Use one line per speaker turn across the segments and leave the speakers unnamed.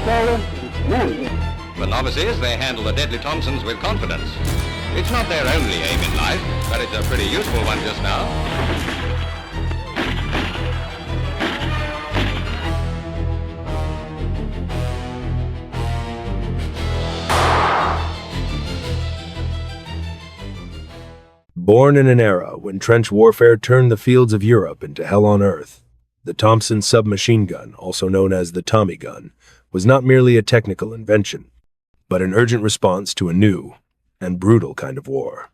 For novices, they handle the deadly Thompsons with confidence. It's not their only aim in life, but it's a pretty useful one just now.
Born in an era when trench warfare turned the fields of Europe into hell on earth, the Thompson Submachine Gun, also known as the Tommy gun, was not merely a technical invention, but an urgent response to a new and brutal kind of war.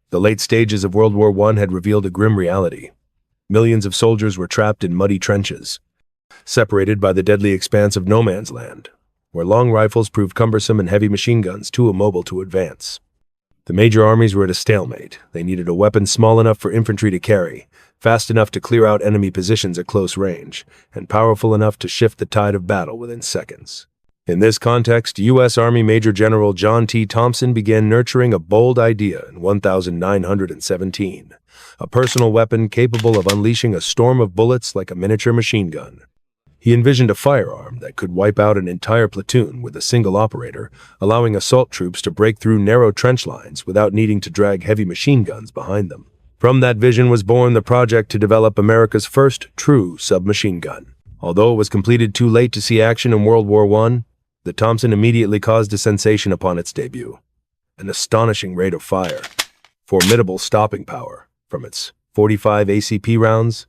The late stages of World War I had revealed a grim reality. Millions of soldiers were trapped in muddy trenches, separated by the deadly expanse of no man's land, where long rifles proved cumbersome and heavy machine guns too immobile to advance. The major armies were at a stalemate. They needed a weapon small enough for infantry to carry, fast enough to clear out enemy positions at close range, and powerful enough to shift the tide of battle within seconds. In this context, U.S. Army Major General John T. Thompson began nurturing a bold idea in 1917, a personal weapon capable of unleashing a storm of bullets like a miniature machine gun. He envisioned a firearm that could wipe out an entire platoon with a single operator, allowing assault troops to break through narrow trench lines without needing to drag heavy machine guns behind them. From that vision was born the project to develop America's first true submachine gun. Although it was completed too late to see action in World War I, the Thompson immediately caused a sensation upon its debut. An astonishing rate of fire, formidable stopping power from its 45 ACP rounds,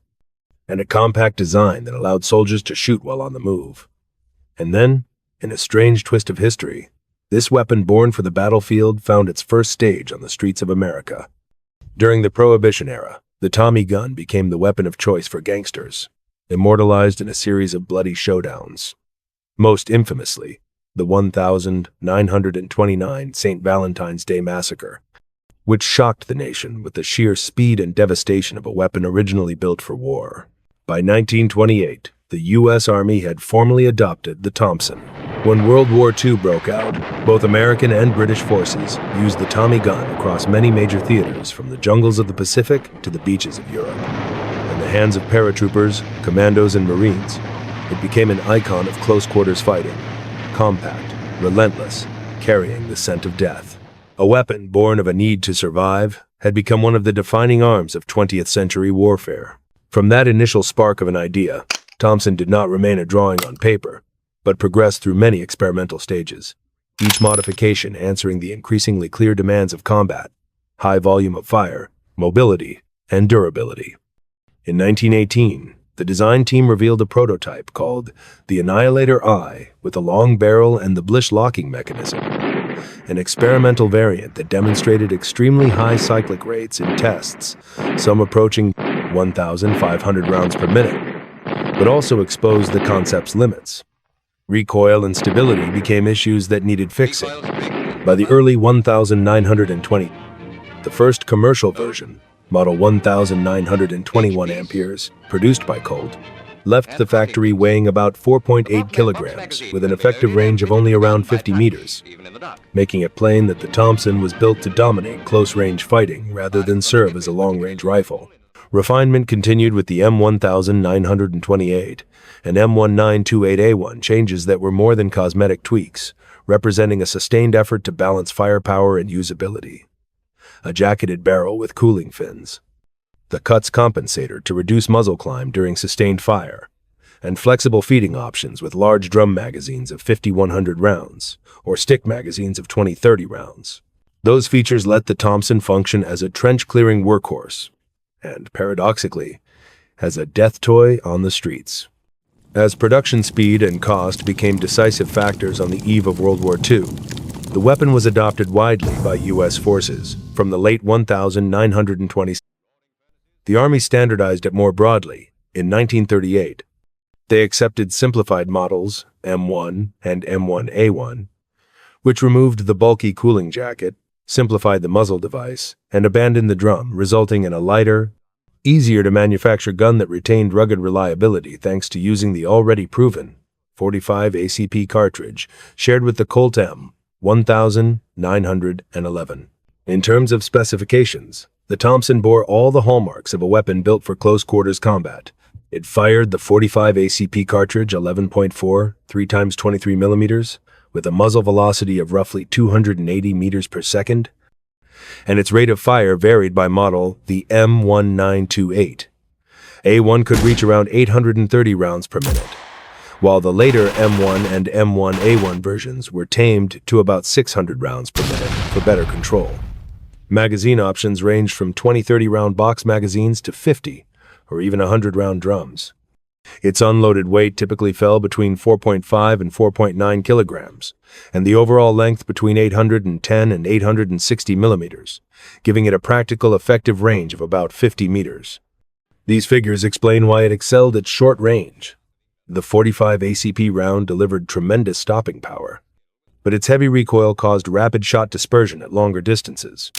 and a compact design that allowed soldiers to shoot while on the move. And then, in a strange twist of history, this weapon born for the battlefield found its first stage on the streets of America. During the Prohibition era, the Tommy gun became the weapon of choice for gangsters, immortalized in a series of bloody showdowns. Most infamously, the 1929 St. Valentine's Day Massacre, which shocked the nation with the sheer speed and devastation of a weapon originally built for war. By 1928, the U.S. Army had formally adopted the Thompson. When World War II broke out, both American and British forces used the Tommy gun across many major theaters, from the jungles of the Pacific to the beaches of Europe. In the hands of paratroopers, commandos, and Marines, it became an icon of close-quarters fighting, compact, relentless, carrying the scent of death. A weapon born of a need to survive had become one of the defining arms of 20th century warfare. From that initial spark of an idea, Thompson did not remain a drawing on paper, but progressed through many experimental stages, each modification answering the increasingly clear demands of combat: high volume of fire, mobility, and durability. In 1918, the design team revealed a prototype called the Annihilator I with a long barrel and the Blish locking mechanism, an experimental variant that demonstrated extremely high cyclic rates in tests, some approaching 1,500 rounds per minute, but also exposed the concept's limits. Recoil and stability became issues that needed fixing. By the early 1920s, the first commercial version, Model 1921 amperes, produced by Colt, left the factory weighing about 4.8 kilograms with an effective range of only around 50 meters, making it plain that the Thompson was built to dominate close-range fighting rather than serve as a long-range rifle. Refinement continued with the M1928 and M1928A1 changes that were more than cosmetic tweaks, representing a sustained effort to balance firepower and usability. A jacketed barrel with cooling fins, the Cuts compensator to reduce muzzle climb during sustained fire, and flexible feeding options with large drum magazines of 5,100 rounds or stick magazines of 20-30 rounds. Those features let the Thompson function as a trench-clearing workhorse, and, paradoxically, as a death toy on the streets. As production speed and cost became decisive factors on the eve of World War II, the weapon was adopted widely by U.S. forces from the late 1920s. The Army standardized it more broadly in 1938. They accepted simplified models, M1 and M1A1, which removed the bulky cooling jacket, simplified the muzzle device, and abandoned the drum, resulting in a lighter, easier-to-manufacture gun that retained rugged reliability thanks to using the already proven 45 ACP cartridge shared with the Colt M1911. In terms of specifications, the Thompson bore all the hallmarks of a weapon built for close-quarters combat: It fired the 45 ACP cartridge 11.4, 3 times 23 millimeters, with a muzzle velocity of roughly 280 meters per second, and its rate of fire varied by model, the M1928. A1 could reach around 830 rounds per minute, while the later M1 and M1A1 versions were tamed to about 600 rounds per minute for better control. Magazine options ranged from 20-30 round box magazines to 50 or even 100-round drums. Its unloaded weight typically fell between 4.5 and 4.9 kilograms, and the overall length between 810 and 860 millimeters, giving it a practical effective range of about 50 meters. These figures explain why it excelled at short range. The 45 ACP round delivered tremendous stopping power, but its heavy recoil caused rapid shot dispersion at longer distances,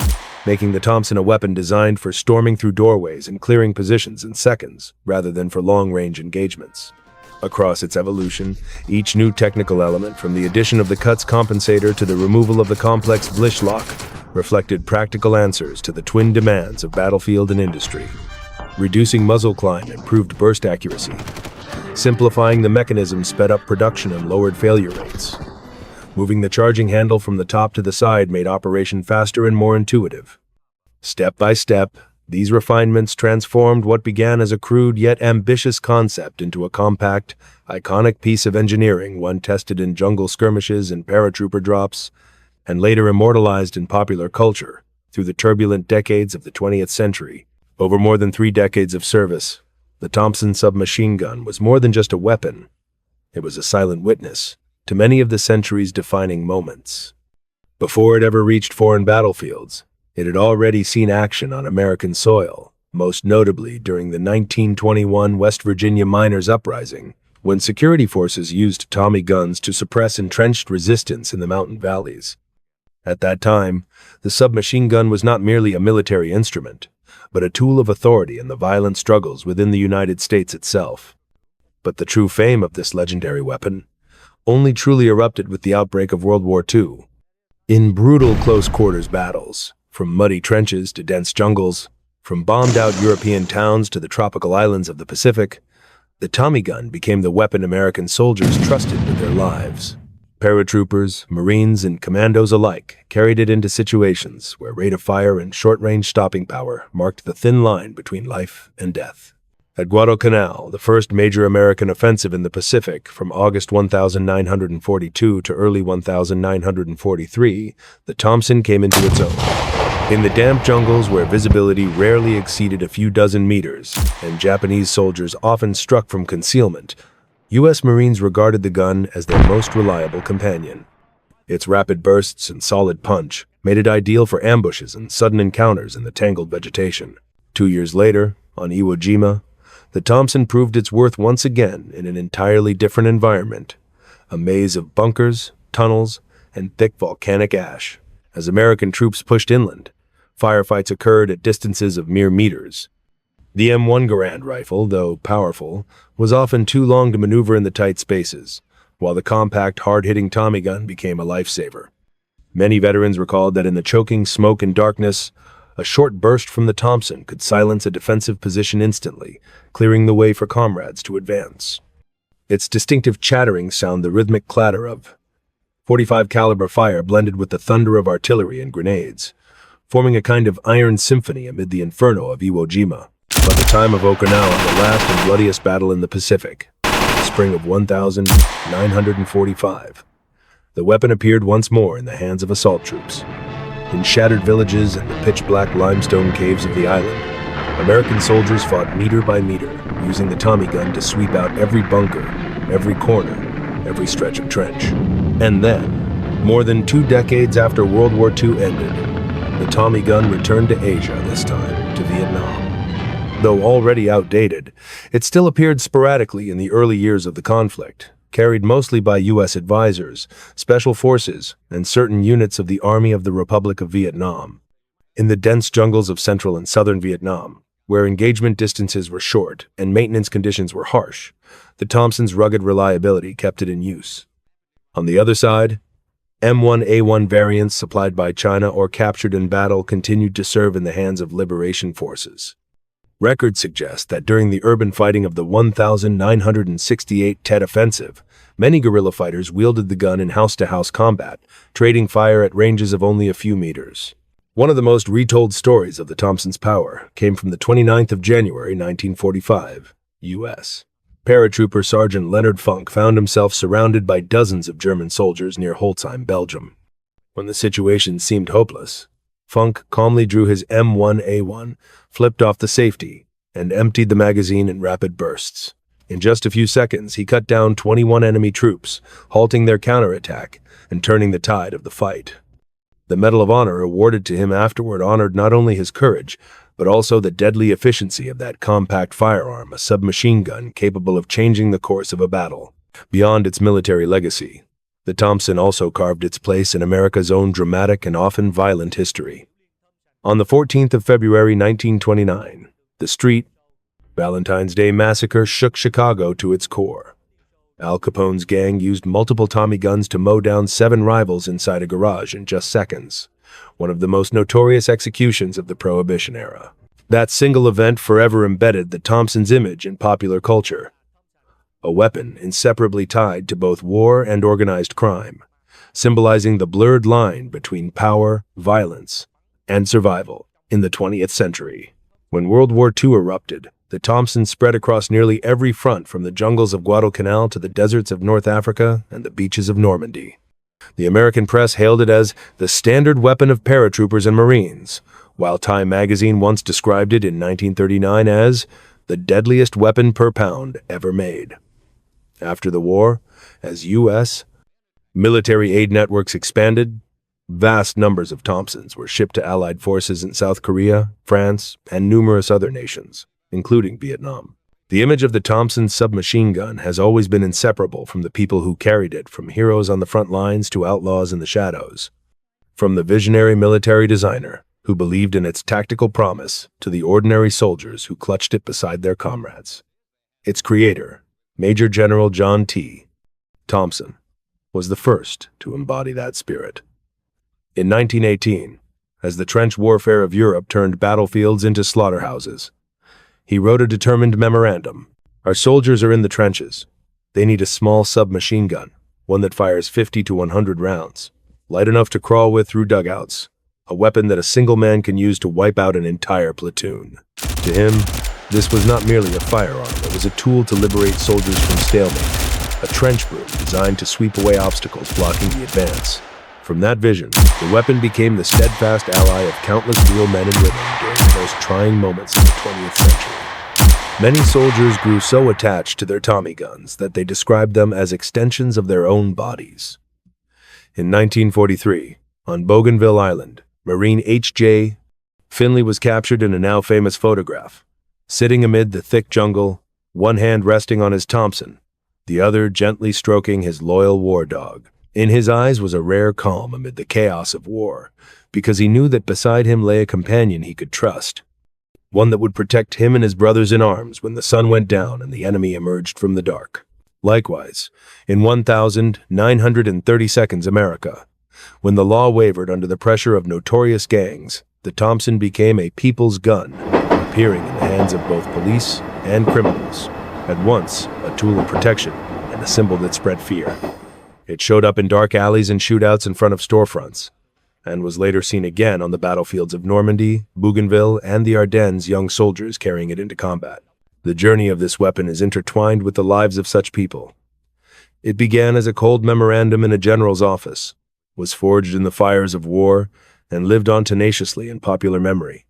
making the Thompson a weapon designed for storming through doorways and clearing positions in seconds, rather than for long-range engagements. Across its evolution, each new technical element, from the addition of the Cuts compensator to the removal of the complex Blish lock, reflected practical answers to the twin demands of battlefield and industry. Reducing muzzle climb improved burst accuracy. Simplifying the mechanism sped up production and lowered failure rates. Moving the charging handle from the top to the side made operation faster and more intuitive. Step by step, these refinements transformed what began as a crude yet ambitious concept into a compact, iconic piece of engineering, one tested in jungle skirmishes and paratrooper drops, and later immortalized in popular culture through the turbulent decades of the 20th century. Over more than 3 decades of service, the Thompson Submachine Gun was more than just a weapon. It was a silent witness to many of the century's defining moments. Before it ever reached foreign battlefields, it had already seen action on American soil, most notably during the 1921 West Virginia miners' uprising, when security forces used Tommy guns to suppress entrenched resistance in the mountain valleys. At that time, the submachine gun was not merely a military instrument, but a tool of authority in the violent struggles within the United States itself. But the true fame of this legendary weapon only truly erupted with the outbreak of World War II. In brutal close-quarters battles, from muddy trenches to dense jungles, from bombed-out European towns to the tropical islands of the Pacific, the Tommy gun became the weapon American soldiers trusted with their lives. Paratroopers, Marines, and commandos alike carried it into situations where rate of fire and short-range stopping power marked the thin line between life and death. At Guadalcanal, the first major American offensive in the Pacific from August 1942 to early 1943, the Thompson came into its own. In the damp jungles where visibility rarely exceeded a few dozen meters, and Japanese soldiers often struck from concealment, U.S. Marines regarded the gun as their most reliable companion. Its rapid bursts and solid punch made it ideal for ambushes and sudden encounters in the tangled vegetation. 2 years later, on Iwo Jima, the Thompson proved its worth once again in an entirely different environment, a maze of bunkers, tunnels, and thick volcanic ash. As American troops pushed inland, firefights occurred at distances of mere meters. The M1 Garand rifle, though powerful, was often too long to maneuver in the tight spaces, while the compact, hard-hitting Tommy gun became a lifesaver. Many veterans recalled that in the choking smoke and darkness, a short burst from the Thompson could silence a defensive position instantly, clearing the way for comrades to advance. Its distinctive chattering sound, the rhythmic clatter of .45 caliber fire blended with the thunder of artillery and grenades, forming a kind of iron symphony amid the inferno of Iwo Jima. By the time of Okinawa, the last and bloodiest battle in the Pacific, the spring of 1945, the weapon appeared once more in the hands of assault troops. In shattered villages and the pitch-black limestone caves of the island, American soldiers fought meter by meter, using the Tommy gun to sweep out every bunker, every corner, every stretch of trench. And then, more than 2 decades after World War II ended, the Tommy gun returned to Asia, this time to Vietnam. Though already outdated, it still appeared sporadically in the early years of the conflict, carried mostly by U.S. advisors, special forces, and certain units of the Army of the Republic of Vietnam. In the dense jungles of central and southern Vietnam, where engagement distances were short and maintenance conditions were harsh, the Thompson's rugged reliability kept it in use. On the other side, M1A1 variants supplied by China or captured in battle continued to serve in the hands of liberation forces. Records suggest that during the urban fighting of the 1968 Tet Offensive, many guerrilla fighters wielded the gun in house-to-house combat, trading fire at ranges of only a few meters. One of the most retold stories of the Thompson's power came from the 29th of January 1945, U.S. Paratrooper Sergeant Leonard Funk found himself surrounded by dozens of German soldiers near Holzheim, Belgium. When the situation seemed hopeless, Funk calmly drew his M1A1, flipped off the safety, and emptied the magazine in rapid bursts. In just a few seconds, he cut down 21 enemy troops, halting their counterattack and turning the tide of the fight. The Medal of Honor awarded to him afterward honored not only his courage, but also the deadly efficiency of that compact firearm, a submachine gun capable of changing the course of a battle. Beyond its military legacy, the Thompson also carved its place in America's own dramatic and often violent history. On the 14th of February 1929, the Street Valentine's Day Massacre shook Chicago to its core. Al Capone's gang used multiple Tommy guns to mow down 7 rivals inside a garage in just seconds, one of the most notorious executions of the Prohibition era. That single event forever embedded the Thompson's image in popular culture, a weapon inseparably tied to both war and organized crime, symbolizing the blurred line between power, violence, and survival in the 20th century. When World War II erupted, the Thompson spread across nearly every front from the jungles of Guadalcanal to the deserts of North Africa and the beaches of Normandy. The American press hailed it as the standard weapon of paratroopers and Marines, while Time magazine once described it in 1939 as the deadliest weapon per pound ever made. After the war, as U.S. military aid networks expanded, vast numbers of Thompsons were shipped to Allied forces in South Korea, France, and numerous other nations, including Vietnam. The image of the Thompson Submachine Gun has always been inseparable from the people who carried it, from heroes on the front lines to outlaws in the shadows. From the visionary military designer who believed in its tactical promise to the ordinary soldiers who clutched it beside their comrades. Its creator, Major General John T. Thompson, was the first to embody that spirit. In 1918, as the trench warfare of Europe turned battlefields into slaughterhouses, he wrote a determined memorandum. Our soldiers are in the trenches. They need a small submachine gun, one that fires 50 to 100 rounds, light enough to crawl with through dugouts, a weapon that a single man can use to wipe out an entire platoon. To him, this was not merely a firearm, it was a tool to liberate soldiers from stalemate, a trench broom designed to sweep away obstacles blocking the advance. From that vision, the weapon became the steadfast ally of countless real men and women during the most trying moments of the 20th century. Many soldiers grew so attached to their Tommy guns that they described them as extensions of their own bodies. In 1943, on Bougainville Island, Marine H.J. Finley was captured in a now famous photograph, sitting amid the thick jungle, one hand resting on his Thompson, the other gently stroking his loyal war dog. In his eyes was a rare calm amid the chaos of war, because he knew that beside him lay a companion he could trust, one that would protect him and his brothers in arms when the sun went down and the enemy emerged from the dark. Likewise, in 1930 Seconds America, when the law wavered under the pressure of notorious gangs, the Thompson became a people's gun, appearing in the hands of both police and criminals, at once a tool of protection and a symbol that spread fear. It showed up in dark alleys and shootouts in front of storefronts, and was later seen again on the battlefields of Normandy, Bougainville, and the Ardennes, young soldiers carrying it into combat. The journey of this weapon is intertwined with the lives of such people. It began as a cold memorandum in a general's office, was forged in the fires of war, and lived on tenaciously in popular memory.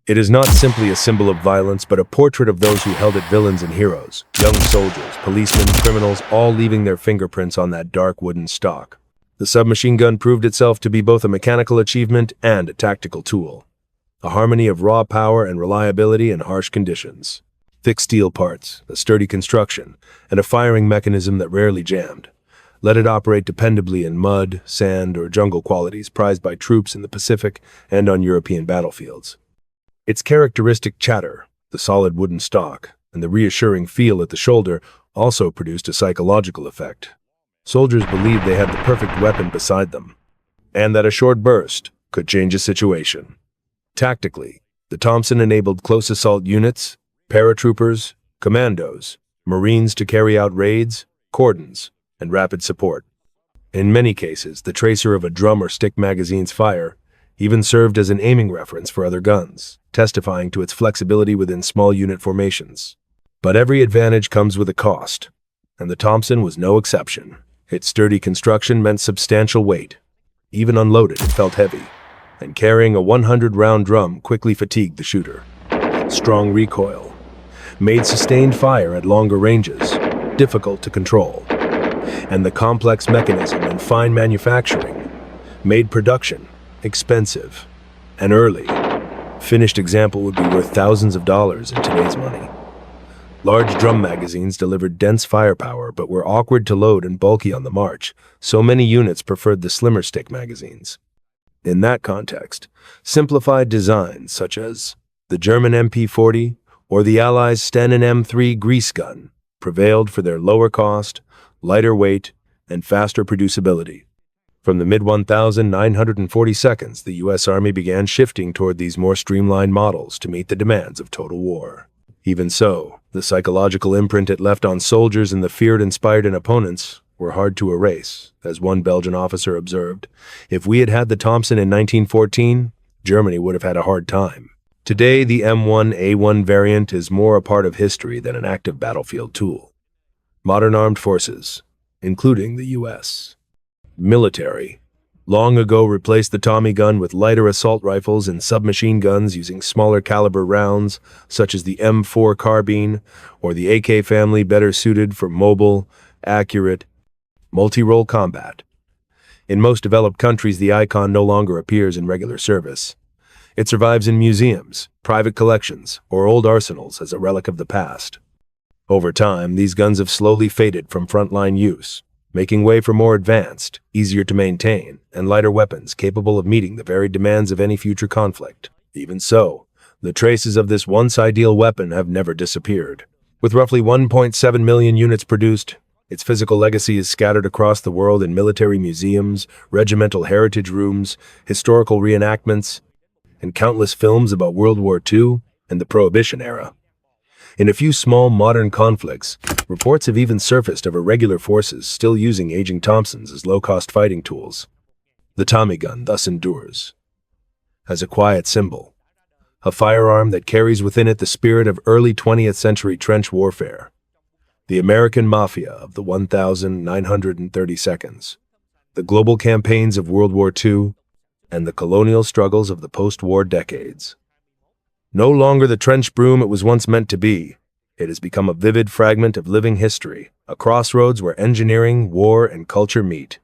It is not simply a symbol of violence, but a portrait of those who held it, villains and heroes, young soldiers, policemen, criminals, all leaving their fingerprints on that dark wooden stock. The submachine gun proved itself to be both a mechanical achievement and a tactical tool, a harmony of raw power and reliability in harsh conditions. Thick steel parts, a sturdy construction, and a firing mechanism that rarely jammed let it operate dependably in mud, sand, or jungle, qualities prized by troops in the Pacific and on European battlefields. Its characteristic chatter, the solid wooden stock, and the reassuring feel at the shoulder also produced a psychological effect. Soldiers believed they had the perfect weapon beside them, and that a short burst could change a situation. Tactically, The Thompson enabled close assault units, paratroopers, commandos, Marines to carry out raids, cordons, and rapid support. In many cases, the tracer of a drum or stick magazine's fire even served as an aiming reference for other guns, testifying to its flexibility within small unit formations. But every advantage comes with a cost, and the Thompson was no exception. Its sturdy construction meant substantial weight. Even unloaded, it felt heavy, and carrying a 100-round drum quickly fatigued the shooter. Strong recoil made sustained fire at longer ranges difficult to control, and the complex mechanism and fine manufacturing made production expensive and early. Finished example would be worth thousands of dollars in today's money. Large drum magazines delivered dense firepower but were awkward to load and bulky on the march, so many units preferred the slimmer stick magazines. In that context, simplified designs such as the German MP40 or the Allies' Sten M3 grease gun prevailed for their lower cost, lighter weight, and faster producibility. From the mid-1942s, the U.S. Army began shifting toward these more streamlined models to meet the demands of total war. Even so, the psychological imprint it left on soldiers and the fear it inspired in opponents were hard to erase. As one Belgian officer observed, if we had had the Thompson in 1914, Germany would have had a hard time. Today, the M1A1 variant is more a part of history than an active battlefield tool. Modern armed forces, including the U.S. military, long ago replaced the Tommy gun with lighter assault rifles and submachine guns using smaller caliber rounds, such as the M4 carbine or the AK family, better suited for mobile, accurate, multi-role combat. In most developed countries, the icon no longer appears in regular service. It survives in museums, private collections, or old arsenals as a relic of the past. Over time, these guns have slowly faded from frontline use, making way for more advanced, easier to maintain, and lighter weapons capable of meeting the varied demands of any future conflict. Even so, the traces of this once ideal weapon have never disappeared. With roughly 1.7 million units produced, its physical legacy is scattered across the world in military museums, regimental heritage rooms, historical reenactments, and countless films about World War II and the Prohibition era. In a few small modern conflicts, reports have even surfaced of irregular forces still using aging Thompsons as low-cost fighting tools. The Tommy gun thus endures as a quiet symbol, a firearm that carries within it the spirit of early 20th century trench warfare, the American Mafia of the 1932nd, the global campaigns of World War II, and the colonial struggles of the post-war decades. No longer the trench broom it was once meant to be, it has become a vivid fragment of living history, a crossroads where engineering, war, and culture meet.